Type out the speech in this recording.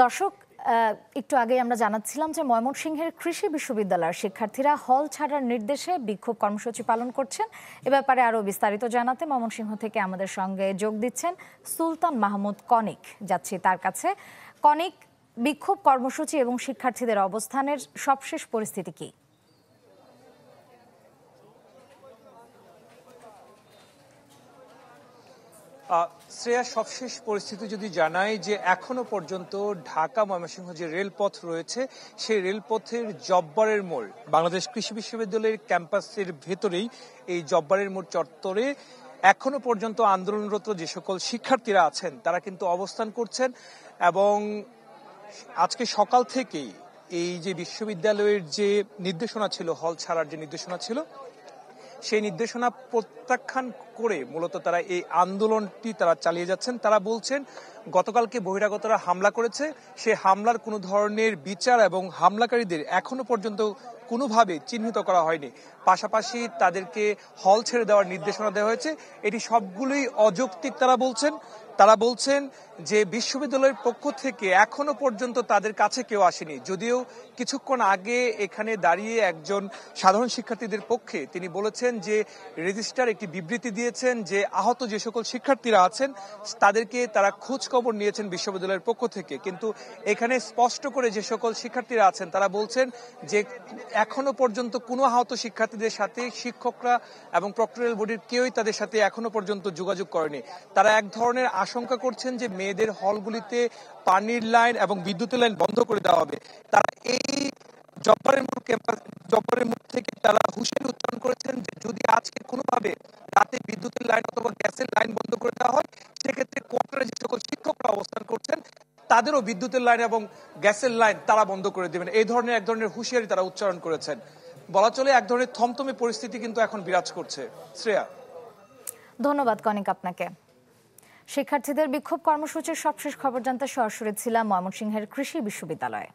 দর্শক, একটু আগে আমরা জানাচ্ছিলাম যে ময়মনসিংহের কৃষি বিশ্ববিদ্যালয়ের শিক্ষার্থীরা হল ছাড়ার নির্দেশে বিক্ষোভ কর্মসূচি পালন করছেন। এ ব্যাপারে আরও বিস্তারিত জানাতে ময়মনসিংহ থেকে আমাদের সঙ্গে যোগ দিচ্ছেন সুলতান মাহমুদ কনিক। যাচ্ছি তার কাছে। কনিক, বিক্ষোভ কর্মসূচি এবং শিক্ষার্থীদের অবস্থানের সবশেষ পরিস্থিতি কি? শ্রেয়া, সবশেষ পরিস্থিতি যদি জানাই যে এখনো পর্যন্ত ঢাকা ময়মনসিংহ যে রেলপথ রয়েছে সেই রেলপথের জব্বারের মোড়, বাংলাদেশ কৃষি বিশ্ববিদ্যালয়ের ক্যাম্পাসের ভেতরেই এই জব্বারের মোড় চত্বরে এখনো পর্যন্ত আন্দোলনরত যে সকল শিক্ষার্থীরা আছেন তারা কিন্তু অবস্থান করছেন। এবং আজকে সকাল থেকেই এই যে বিশ্ববিদ্যালয়ের যে নির্দেশনা ছিল, হল ছাড়ার যে নির্দেশনা ছিল, সেই নির্দেশনা প্রত্যাখ্যান করে মূলত তারা এই আন্দোলনটি তারা চালিয়ে যাচ্ছেন। তারা বলছেন গতকালকে বহিরাগতরা হামলা করেছে, সে হামলার কোনো ধরনের বিচার এবং হামলাকারীদের এখনো পর্যন্ত কোনোভাবে চিহ্নিত করা হয়নি। পাশাপাশি তাদেরকে হল ছেড়ে দেওয়ার নির্দেশনা দেওয়া হয়েছে, এটি সবগুলোই অযৌক্তিক তারা বলছেন যে বিশ্ববিদ্যালয়ের পক্ষ থেকে এখনো পর্যন্ত তাদের কাছে কেউ আসেনি। যদিও কিছুক্ষণ আগে এখানে দাঁড়িয়ে একজন সাধারণ শিক্ষার্থীদের পক্ষে তিনি বলেছেন যে রেজিস্ট্রার একটি বিবৃতি দিয়েছেন যে আহত যে সকল শিক্ষার্থীরা আছেন তাদেরকে তারা খোঁজ খবর নিয়েছেন বিশ্ববিদ্যালয়ের পক্ষ থেকে। কিন্তু এখানে স্পষ্ট করে যে সকল শিক্ষার্থীরা আছেন তারা বলছেন যে এখনো পর্যন্ত কোনো আহত শিক্ষার্থীদের সাথে শিক্ষকরা এবং প্রক্টরিয়াল বডির কেউই তাদের সাথে এখনো পর্যন্ত যোগাযোগ করেনি। তারা এক ধরনের আশঙ্কা করছেন যে মেয়েদের হলগুলিতে পানির লাইন এবং বিদ্যুতের লাইন বন্ধ করে দেওয়া হবে। তারা এই জব্বারের মোড় থেকে তারা হুঁশিয়ারি উচ্চারণ করেছেন যে যদি আজকে কোনোভাবে রাতে বিদ্যুতের লাইন অথবা গ্যাসের লাইন বন্ধ করে দেওয়া হয়, সেক্ষেত্রে কোয়ার্টারে যে সকল শিক্ষকরা অবস্থান করছেন তাদেরও বিদ্যুতের লাইন এবং গ্যাসের লাইন তারা বন্ধ করে দেবেন। এই ধরনের এক ধরনের হুঁশিয়ারি তারা উচ্চারণ করেছেন। বলা চলে এক ধরনের থমথমে পরিস্থিতি কিন্তু এখন বিরাজ করছে। শ্রেয়া, ধন্যবাদ কনিক আপনাকে। শিক্ষার্থীদের বিক্ষোভ কর্মসূচির সবশেষ খবর জানতে সরাসরি ছিলাম ময়মনসিংহের কৃষি বিশ্ববিদ্যালয়ে।